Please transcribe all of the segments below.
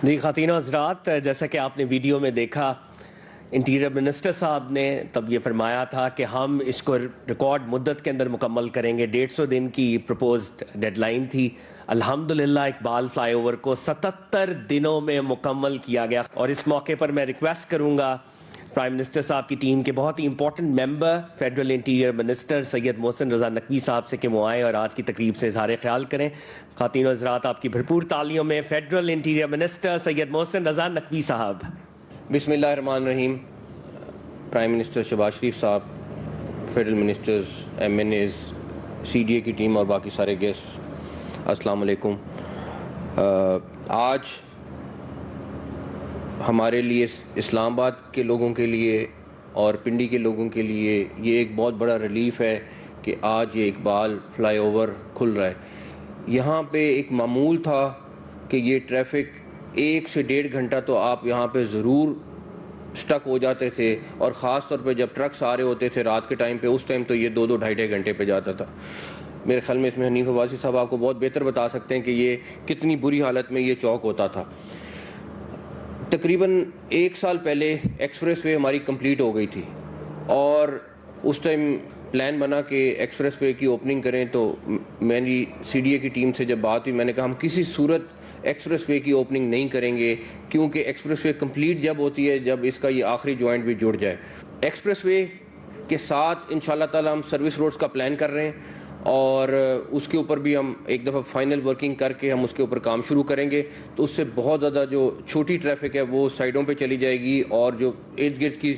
جی خواتین و حضرات، جیسا کہ آپ نے ویڈیو میں دیکھا، انٹیریئر منسٹر صاحب نے تب یہ فرمایا تھا کہ ہم اس کو ریکارڈ مدت کے اندر مکمل کریں گے۔ 150 دن کی پروپوزڈ ڈیڈ لائن تھی۔ الحمدللہ اقبال فلائی اوور کو 77 دنوں میں مکمل کیا گیا۔ اور اس موقع پر میں ریکویسٹ کروں گا پرائم منسٹر صاحب کی ٹیم کے بہت ہی امپورٹنٹ ممبر فیڈرل انٹیریئر منسٹر سید محسن رضا نقوی صاحب سے کہ وہ آئیں اور آج کی تقریب سے اظہار خیال کریں۔ خواتین و حضرات، آپ کی بھرپور تالیوں میں فیڈرل انٹیریئر منسٹر سید محسن رضا نقوی صاحب۔ بسم اللہ الرحمن الرحیم۔ پرائم منسٹر شہباز شریف صاحب، federal ministers, M N As, C D A کی ٹیم اور باقی سارے گیسٹ، السلام علیکم۔ آج ہمارے لیے، اسلام آباد کے لوگوں کے لیے اور پنڈی کے لوگوں کے لیے یہ ایک بہت بڑا ریلیف ہے کہ آج یہ اقبال فلائی اوور کھل رہا ہے۔ یہاں پہ ایک معمول تھا کہ یہ ٹریفک 1 سے 1.5 گھنٹہ تو آپ یہاں پہ ضرور سٹک ہو جاتے تھے، اور خاص طور پہ جب ٹرکس آ رہے ہوتے تھے رات کے ٹائم پہ، اس ٹائم تو یہ 2 2.5 گھنٹے پہ جاتا تھا۔ میرے خیال میں اس میں حنیف عباسی صاحب آپ کو بہت بہتر بتا سکتے ہیں کہ یہ کتنی بری حالت میں یہ چوک ہوتا تھا۔ تقریباً 1 سال پہلے ایکسپریس وے ہماری کمپلیٹ ہو گئی تھی، اور اس ٹائم پلان بنا کہ ایکسپریس وے کی اوپننگ کریں، تو میری سی ڈی اے کی ٹیم سے جب بات ہوئی، میں نے کہا ہم کسی صورت ایکسپریس وے کی اوپننگ نہیں کریں گے، کیونکہ ایکسپریس وے کمپلیٹ جب ہوتی ہے جب اس کا یہ آخری جوائنٹ بھی جڑ جائے۔ ایکسپریس وے کے ساتھ انشاءاللہ تعالی ہم سروس روڈز کا پلان کر رہے ہیں، اور اس کے اوپر بھی ہم ایک دفعہ فائنل ورکنگ کر کے ہم اس کے اوپر کام شروع کریں گے، تو اس سے بہت زیادہ جو چھوٹی ٹریفک ہے وہ سائڈوں پہ چلی جائے گی، اور جو ارد گرد کی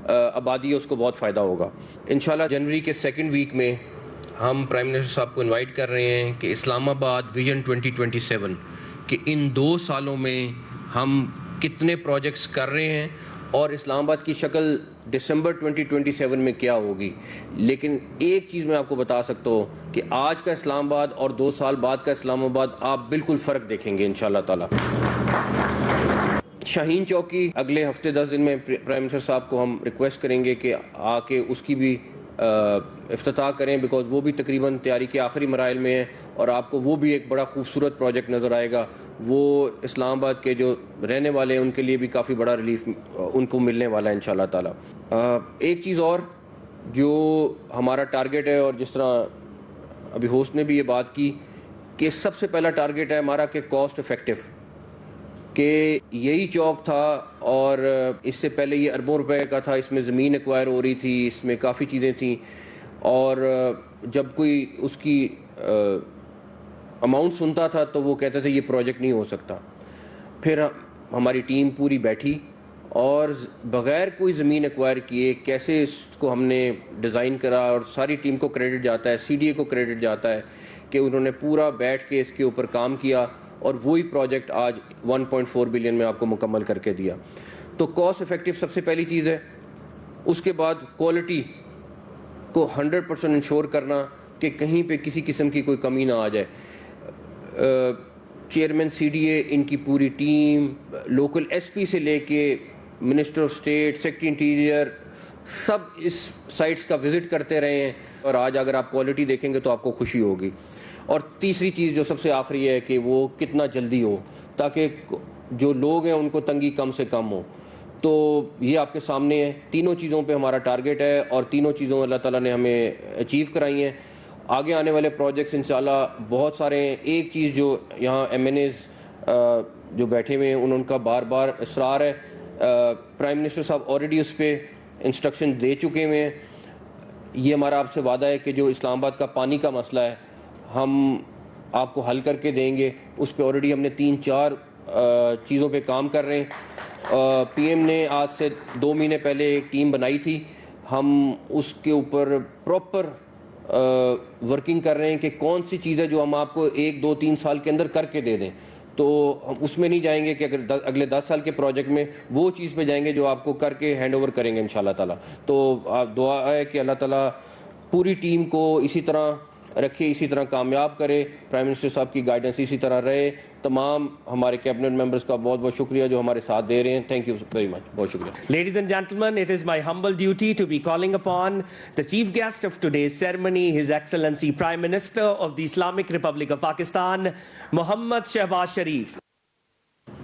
آبادی ہے اس کو بہت فائدہ ہوگا۔ انشاءاللہ جنوری کے 2nd ویک میں ہم پرائم منسٹر صاحب کو انوائٹ کر رہے ہیں کہ اسلام آباد ویژن 2027 کہ ان 2 سالوں میں ہم کتنے پروجیکٹس کر رہے ہیں، اور اسلام آباد کی شکل دسمبر 2027 میں کیا ہوگی۔ لیکن ایک چیز میں آپ کو بتا سکتا ہوں کہ آج کا اسلام آباد اور 2 سال بعد کا اسلام آباد آپ بالکل فرق دیکھیں گے انشاءاللہ تعالی۔ شاہین چوک کی اگلے ہفتے 10 دن میں پرائم منسٹر صاحب کو ہم ریکویسٹ کریں گے کہ آ کے اس کی بھی افتتاح کریں، بیکاز وہ بھی تقریباً تیاری کے آخری مراحل میں ہے، اور آپ کو وہ بھی ایک بڑا خوبصورت پروجیکٹ نظر آئے گا۔ وہ اسلام آباد کے جو رہنے والے ہیں ان کے لیے بھی کافی بڑا ریلیف ان کو ملنے والا ہے انشاءاللہ تعالی۔ ایک چیز اور جو ہمارا ٹارگٹ ہے، اور جس طرح ابھی ہوسٹ نے بھی یہ بات کی کہ سب سے پہلا ٹارگٹ ہے ہمارا کہ کاسٹ افیکٹو، کہ یہی چوک تھا، اور اس سے پہلے یہ اربوں روپے کا تھا، اس میں زمین ایکوائر ہو رہی تھی، اس میں کافی چیزیں تھیں، اور جب کوئی اس کی اماؤنٹ سنتا تھا تو وہ کہتے تھے یہ پروجیکٹ نہیں ہو سکتا۔ پھر ہماری ٹیم پوری بیٹھی اور بغیر کوئی زمین ایکوائر کیے کیسے اس کو ہم نے ڈیزائن کرا، اور ساری ٹیم کو کریڈٹ جاتا ہے، سی ڈی اے کو کریڈٹ جاتا ہے کہ انہوں نے پورا بیٹھ کے اس کے اوپر کام کیا، اور وہی پروجیکٹ آج 1.4 بلین میں آپ کو مکمل کر کے دیا۔ تو کاسٹ افیکٹو سب سے پہلی چیز ہے۔ اس کے بعد کوالٹی کو 100% انشور کرنا کہ کہیں پہ کسی قسم کی کوئی کمی نہ آ جائے۔ چیئرمین سی ڈی اے، ان کی پوری ٹیم، لوکل ایس پی سے لے کے minister of state, secretary interior, سب اس سائٹس کا وزٹ کرتے رہے ہیں، اور آج اگر آپ کوالٹی دیکھیں گے تو آپ کو خوشی ہوگی۔ اور تیسری چیز جو سب سے آخری ہے کہ وہ کتنا جلدی ہو، تاکہ جو لوگ ہیں ان کو تنگی کم سے کم ہو۔ تو یہ آپ کے سامنے ہے، تینوں چیزوں پہ ہمارا ٹارگٹ ہے، اور تینوں چیزوں اللہ تعالیٰ نے ہمیں اچیو کرائی ہیں۔ آگے آنے والے پروجیکٹس انشاءاللہ بہت سارے ہیں۔ ایک چیز جو یہاں ایم این ایز جو بیٹھے ہوئے ہیں ان کا بار بار اصرار ہے، پرائم منسٹر صاحب آلریڈی اس پہ انسٹرکشن دے چکے ہوئے ہیں۔ یہ ہمارا آپ سے وعدہ ہے کہ جو اسلام آباد کا پانی کا مسئلہ ہے ہم آپ کو حل کر کے دیں گے۔ اس پہ آلریڈی ہم نے 3-4 چیزوں پہ کام کر رہے ہیں۔ پی ایم نے آج سے 2 مہینے پہلے ایک ٹیم بنائی تھی، ہم اس کے اوپر پراپر ورکنگ کر رہے ہیں کہ کون سی چیز ہے جو ہم آپ کو 1-2-3 سال کے اندر کر کے دے دیں۔ تو ہم اس میں نہیں جائیں گے کہ اگر اگلے 10 سال کے پروجیکٹ میں وہ چیز پہ جائیں گے جو آپ کو کر کے ہینڈ اوور کریں گے انشاءاللہ تعالیٰ۔ تو دعا ہے کہ اللہ تعالیٰ پوری ٹیم کو اسی طرح رکھے، اسی طرح کامیاب کرے، پرائم منسٹر صاحب کی گائیڈنس اسی طرح رہے۔ تمام ہمارے کیبنٹ ممبرز کا بہت بہت شکریہ جو ہمارے ساتھ دے رہے ہیں۔ تھینک یو ویری مچ، بہت شکریہ۔ Ladies and gentlemen, it is my humble duty to be calling upon the chief guest of today's ceremony, His Excellency Prime Minister of the Islamic Republic of Pakistan, Mohammad Shehbaz Sharif.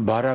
12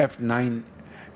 F9